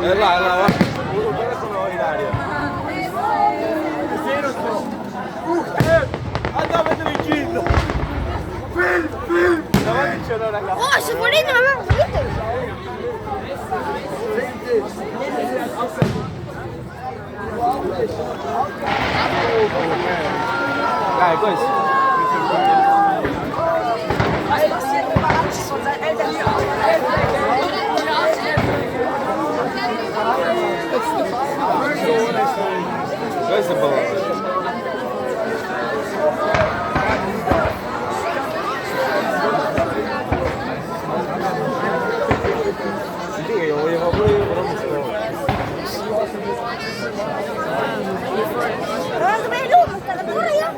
È là, va. Sono in aria. Andiamo a vedere il giro. Film. Davanti c'è una ragazza. Oh, se volete non lo vedete. Dai, questo. Questo è bello. Sì, io volevo pure io, però non so. Dove è lui? Pure io?